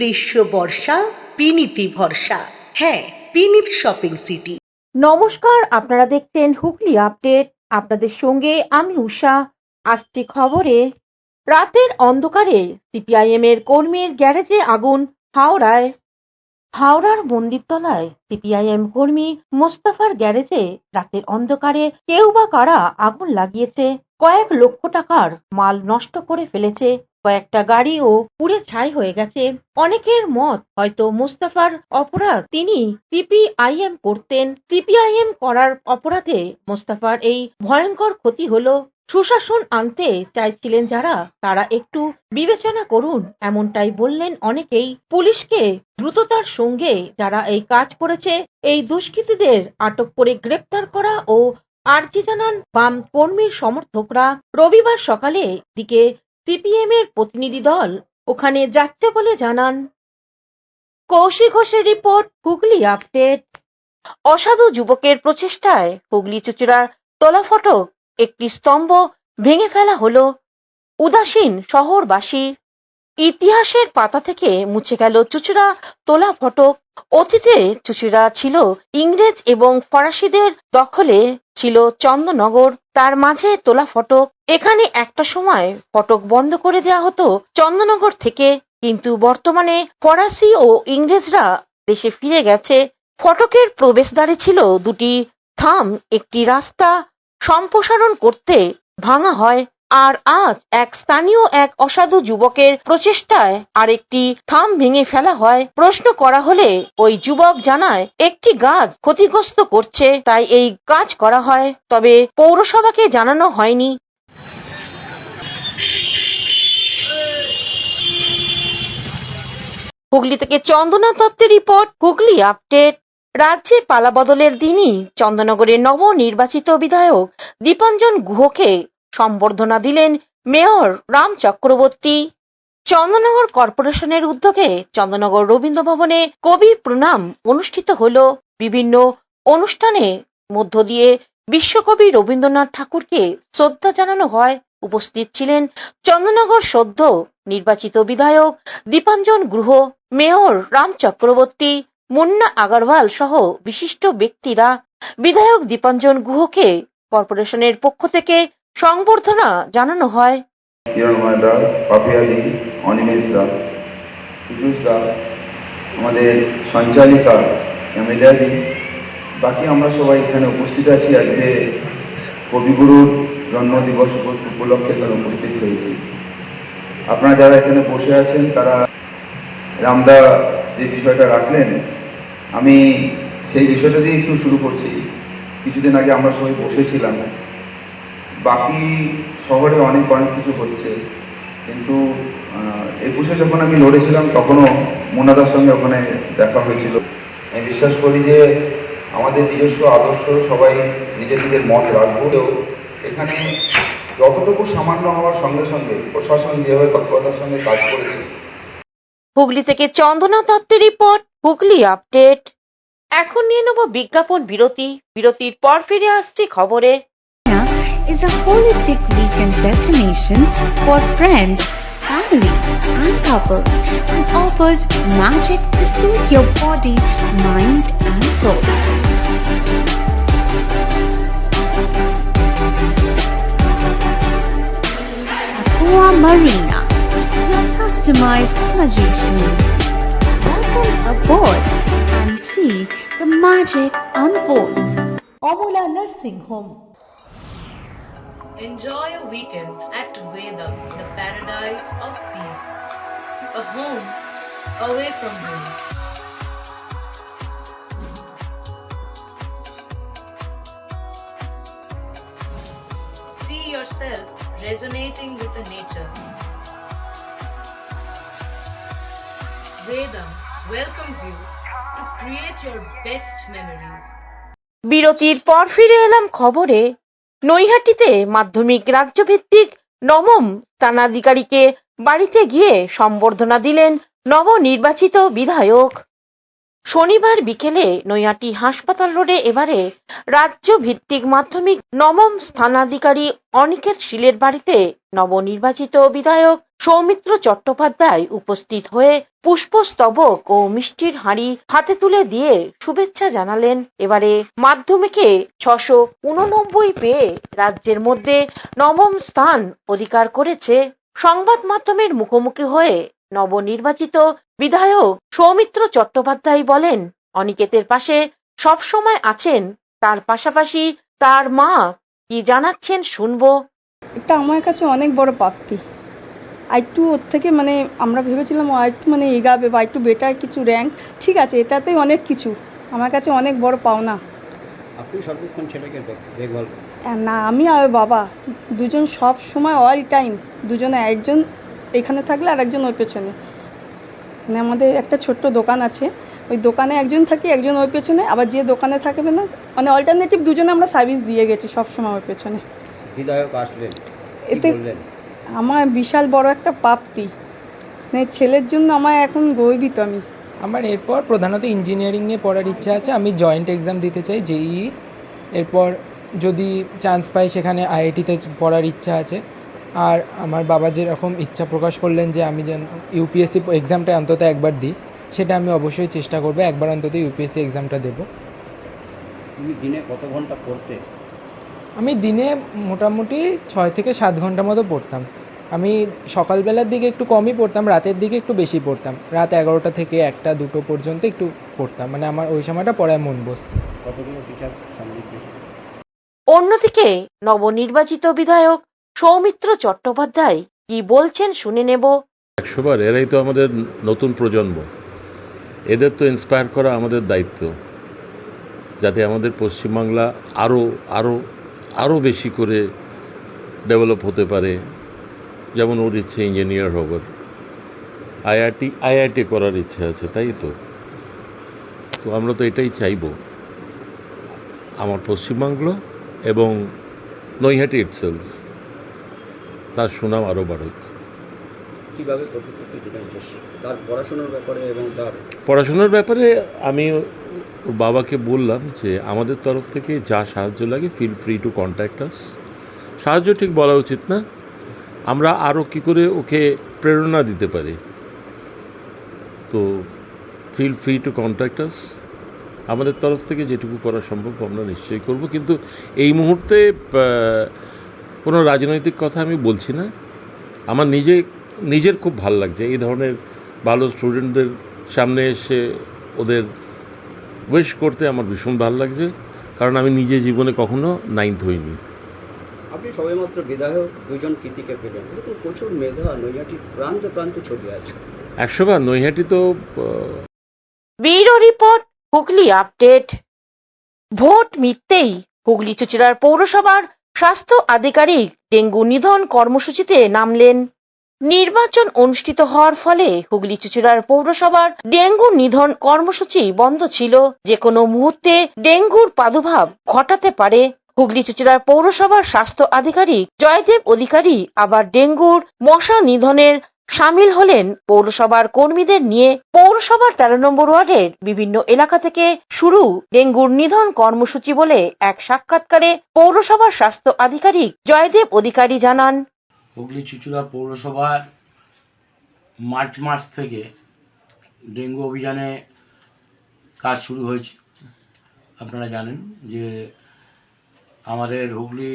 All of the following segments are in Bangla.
গ্রীষ্ম বর্ষা বিনীতি ভরসা। হ্যাঁ, বিনীত শপিং সিটি। নমস্কার, আপনারা দেখছেন হুগলি আপডেট। আপনাদের সঙ্গে আমি উষা। আসছে খবরে, রাতের অন্ধকারে সিপিআইএম এর কর্মীর গ্যারেজে আগুন হাওড়ায়। হাওড়ার মন্দিরতলায় সিপিআইএম কর্মী মোস্তফার গ্যারেজে রাতের অন্ধকারে কেউ বা কারা আগুন লাগিয়েছে। কয়েক লক্ষ টাকার মাল নষ্ট করে ফেলেছে। কয়েকটা গাড়িও পুড়ে ছাই হয়ে গেছে। অনেকের মত, হয়তো মোস্তফার অপরাধ, তিনি সিপিআইএম করতেন। সিপিআইএম করার অপরাধে মোস্তফার এই ভয়ঙ্কর ক্ষতি হলো। সুশাসন আনতে চাইছিলেন যারা, তারা একটু বিবেচনা করুন, এমনটাই বললেন অনেকেই। পুলিশকে দ্রুততার সঙ্গে যারা এই কাজ করেছে, এই দুষ্কৃতীদের আটক করে গ্রেপ্তার করা ও আর্জি জানান বাম কর্মীর সমর্থকরা। রবিবার সকালে দিকে সিপিএম এর প্রতিনিধি দল ওখানে যাচ্ছে বলে জানান। কৌশিক ঘোষের রিপোর্ট, হুগলি আপডেট। অসাধু যুবকের প্রচেষ্টায় হুগলি চুঁচুড়ার তোলা ফটক একটি স্তম্ভ ভেঙে ফেলা হলো। উদাসীন শহরবাসী। ইতিহাসের পাতা থেকে মুছে গেল চুঁচুড়া তোলা ফটক। অতীতে চুঁচুড়া ছিল ইংরেজ এবং ফরাসিদের দখলে, ছিল চন্দননগর, তার মাঝে তোলা ফটক। এখানে একটা সময় ফটক বন্ধ করে দেওয়া হতো চন্দননগর থেকে, কিন্তু বর্তমানে ফরাসি ও ইংরেজরা দেশে ফিরে গেছে। ফটকের প্রবেশদ্বারে ছিল দুটি থাম, একটি রাস্তা সম্প্রসারণ করতে ভাঙা হয়। আর আজ এক স্থানীয় এক অসাধু যুবকের প্রচেষ্টায় আরেকটি থাম ভেঙে ফেলা হয়। প্রশ্ন করা হলে ওই যুবক জানায়, একটি গাছ ক্ষতিগ্রস্ত করছে, তাই এই কাজ করা হয়, তবে পৌরসভাকে জানানো হয়নি। হুগলি থেকে চন্দনা দত্তের রিপোর্ট, হুগলি আপডেট। রাজ্যে পালাবদলের দিনই চন্দননগরের নবনির্বাচিত বিধায়ক দীপাঞ্জন গুহকে সম্বর্ধনা দিলেন মেয়র রাম চক্রবর্তী। চন্দননগর কর্পোরেশনের উদ্যোগে চন্দননগর রবীন্দ্র ভবনে কবি প্রণাম অনুষ্ঠিত হল। বিভিন্ন অনুষ্ঠানের মধ্য দিয়ে বিশ্বকবি রবীন্দ্রনাথ ঠাকুরকে শ্রদ্ধা জানানো হয়। উপস্থিত ছিলেন চন্দননগর সদ্য নির্বাচিত বিধায়ক দীপাঞ্জন গুহ, মেয়র রাম চক্রবর্তী, মুন্না আগরওয়াল সহ বিশিষ্ট ব্যক্তিরা। বিধায়ক দীপাঞ্জন গুহকে কর্পোরেশনের পক্ষ থেকে সংবর্ধনা জানানো হয়। আমাদের সঞ্চালিকা ক্যামেলিয়াদি, বাকি আমরা সবাই এখানে উপস্থিত আছি। আজকে কবিগুরুর জন্মদিবস উপলক্ষে এখানে উপস্থিত হয়েছি। আপনারা যারা এখানে বসে আছেন, তারা রামদা যে বিষয়টা রাখলেন, আমি সেই বিষয়টা দিয়ে একটু শুরু করছি। কিছুদিন আগে আমরা সবাই বসেছিলাম, বাকি শহরে অনেক কিছু হচ্ছে, কিন্তু 21-এ যখন আমি লড়েছিলাম, তখনও মোনাদার সঙ্গে ওখানে দেখা হয়েছিল। আমি বিশ্বাস করি যে আমাদের নিজস্ব আদর্শ, সবাই নিজের নিজের মত রাখবো। তো এখানে যতটুকু সামান্য হওয়ার সঙ্গে সঙ্গে প্রশাসন যেভাবে তৎপরতার সঙ্গে কাজ করেছে। হুগলি থেকে চন্দনা দত্তের রিপোর্ট, হুগলি আপডেট। এখন নিয়ে নেব বিজ্ঞাপন বিরতি। বিরতির পর ফিরে আসছি খবরে। is a holistic weekend destination for friends, family and couples and offers magic to soothe your body, mind and soul. Aqua Marina, your customized magician. Welcome aboard and see the magic unfold. Amula Nursing Home. Enjoy a weekend at Vedam, the paradise of peace. A home away from home. See yourself resonating with the nature. Vedam welcomes you to create your best memories. বিরতির পর ফিরে এলাম খবরে। নৈহাটিতে মাধ্যমিক রাজ্যভিত্তিক নবম স্থানাধিকারীকে বাড়িতে গিয়ে সম্বর্ধনা দিলেন নবনির্বাচিত বিধায়ক। শনিবার বিকেলে নৈহাটি হাসপাতাল রোডে এবারে রাজ্য ভিত্তিক মাধ্যমিক নবম স্থানাধিকারী অনিকেত শীলের বাড়িতে নবনির্বাচিত বিধায়ক সৌমিত্র চট্টোপাধ্যায় উপস্থিত হয়ে পুষ্পস্তবক ও মিষ্টির হাঁড়ি হাতে তুলে দিয়ে শুভেচ্ছা জানালেন। এবারে মাধ্যমিকে 689 পেয়ে রাজ্যের মধ্যে নবম স্থান অধিকার করেছে। সংবাদ মাধ্যমের মুখোমুখি হয়ে নবনির্বাচিত বিধায়ক সৌমিত্র চট্টোপাধ্যায় বলেন, অনিকেতের পাশে সবসময় আছেন, তার পাশাপাশি তার মা কি জানাচ্ছেন শুনবো। এটা আমার কাছে অনেক বড় প্রাপ্তি। আরেকটু ওর থেকে আমরা ভেবেছিলাম আরেকটু এগাবে বা একটু বেটার কিছু র্যাঙ্ক, ঠিক আছে, এটাতেই অনেক কিছু আমার কাছে অনেক বড় পাওনা। আপনি সর্বক্ষণ ছেলেকে দেখভাল না, আমি আর বাবা দুজন সব সময় অল টাইম, দুজনে, একজন এখানে থাকলে আর একজন ওই পেছনে। আমাদের একটা ছোট্ট দোকান আছে, ওই দোকানে একজন থাকি, একজন ওই পেছনে, আবার যে দোকানে থাকবে না অল্টারনেটিভ দুজনে আমরা সার্ভিস দিয়ে গেছি সব সময় ওই পেছনে। বিধায়ক আসলেন, এতে আমার বিশাল বড় একটা প্রাপ্তি, ছেলের জন্য আমার এখন গর্বিত। আমার এরপর প্রধানত ইঞ্জিনিয়ারিং নিয়ে পড়ার ইচ্ছা আছে। আমি জয়েন্ট এক্সাম দিতে চাই, জেইই। এরপর যদি চান্স পাই সেখানে আইআইটিতে পড়ার ইচ্ছা আছে। আর আমার বাবা যেরকম ইচ্ছা প্রকাশ করলেন যে আমি যেন ইউপিএসসি এক্সামটা অন্তত একবার দিই, সেটা আমি অবশ্যই চেষ্টা করবো, একবার অন্তত ইউপিএসসি এক্সামটা দেবো। তুমি দিনে কত ঘন্টা পড়তে? আমি দিনে মোটামুটি 6 থেকে 7 ঘন্টা মতো পড়তাম। আমি সকালবেলার দিকে একটু কমই পড়তাম, রাতের দিকে একটু বেশি পড়তাম। রাত 11টা থেকে 1টা 2টো পর্যন্ত একটু পড়তাম, আমার ওই সময়টা পড়ায় মন বসত। কতগুলো টিচার সামনে? অন্যদিকে নবনির্বাচিত বিধায়ক সৌমিত্র চট্টোপাধ্যায় কি বলছেন শুনে নেব। 100 বার এরাই তো আমাদের নতুন প্রজন্ম, এদের তো ইন্সপায়ার করা আমাদের দায়িত্ব, যাতে আমাদের পশ্চিমবাংলা আরও বেশি করে ডেভেলপ হতে পারে। যেমন ওর ইচ্ছে ইঞ্জিনিয়ার হবার, আইআইটি করার ইচ্ছে আছে, তাই তো আমরা তো এটাই চাইব, আমার পশ্চিমবাংলা এবং নৈহাটি ইটসেলফ তার সুনাম আরও বাড়ুক। কীভাবে প্রতিশ্রুতি দিলেন তার পড়াশোনার ব্যাপারে? এবং তার পড়াশোনার ব্যাপারে আমি ওর বাবাকে বললাম যে আমাদের তরফ থেকে যা সাহায্য লাগে feel free to contact us. সাহায্য ঠিক বলা উচিত না, আমরা আরও কী করে ওকে প্রেরণা দিতে পারি, তো feel free to contact us. আমাদের তরফ থেকে যেটুকু করা সম্ভব আমরা নিশ্চয়ই করব, কিন্তু এই মুহূর্তে কোনো রাজনৈতিক কথা আমি বলছি না। আমার নিজের খুব ভালো লাগছে এই ধরনের ভালো স্টুডেন্টদের সামনে এসে ওদের উইশ করতে, আমার ভীষণ ভালো লাগছে, কারণ আমি নিজে জীবনে কখনো 9th হইনি। আপনি সবেমাত্র বিধায়ক, দুজন কৃতিকে পেলেন, এরকম প্রচুর মেধা নৈহাটির প্রান্তে প্রান্তে ছড়িয়ে আছে। 100 বার নৈহাটি তো। Bureau report, Hooghly update. Vote মিটতেই হুগলি চুঁচুড়ার পৌরসভার স্বাস্থ্য আধিকারিক ডেঙ্গু নিধন কর্মসূচিতে নামলেন। নির্বাচন অনুষ্ঠিত হওয়ার ফলে হুগলি চুঁচুড়ার পৌরসভার ডেঙ্গু নিধন কর্মসূচি বন্ধ ছিল। যে কোনো মুহূর্তে ডেঙ্গুর প্রাদুর্ভাব ঘটাতে পারে। হুগলি চুঁচুড়ার পৌরসভার স্বাস্থ্য আধিকারিক জয়দেব অধিকারী আবার ডেঙ্গুর মশা নিধনের সামিল হলেন পৌরসভার কর্মীদের নিয়ে। পৌরসভার 13 নম্বর ওয়ার্ডের বিভিন্ন এলাকা থেকে শুরু ডেঙ্গুর নিধন কর্মসূচি বলে এক সাক্ষাৎকারে পৌরসভার স্বাস্থ্য আধিকারিক জয়দেব অধিকারী জানান, হুগলি চুঁচুড়া পৌরসভার মার্চ মাস থেকে ডেঙ্গু অভিযানে কাজ শুরু হয়েছে। আপনারা জানেন যে আমাদের হুগলি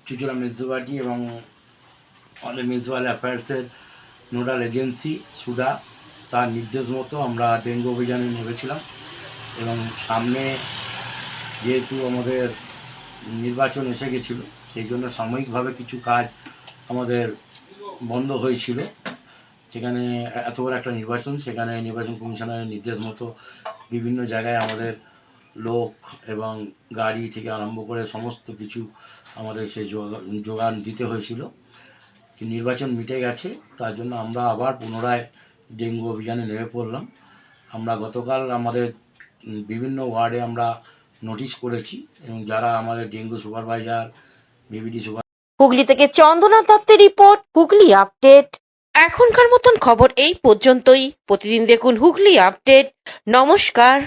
চুঁচুড়া মিউনিসিপ্যালিটি এবং আমাদের মিউনিসিপ্যাল অ্যাফেয়ার্সের নোডাল এজেন্সি সুডা তার নির্দেশ মতো আমরা ডেঙ্গু অভিযানে নেমেছিলাম। এবং সামনে যেহেতু আমাদের নির্বাচন এসে গেছিলো, সেই জন্য সাময়িকভাবে কিছু কাজ আমাদের বন্ধ হয়েছিল। সেখানে এত বড় একটা নির্বাচন, সেখানে নির্বাচন কমিশনারের নির্দেশ মতো বিভিন্ন জায়গায় আমাদের লোক এবং গাড়ি থেকে আরম্ভ করে সমস্ত কিছু আমাদের সেই যোগান দিতে হয়েছিল। নির্বাচন মিটে গেছে, তার জন্য আমরা আবার পুনরায় ডেঙ্গু অভিযানে নেমে পড়লাম। আমরা গতকাল আমাদের বিভিন্ন ওয়ার্ডে আমরা নোটিশ করেছি এবং যারা আমাদের ডেঙ্গু সুপারভাইজার, বিবিডি সুপার। হুগলি থেকে চন্দনা দত্তের রিপোর্ট, হুগলি আপডেট। এখনকার মতন খবর এই পর্যন্তই। প্রতিদিন দেখুন হুগলি আপডেট। নমস্কার।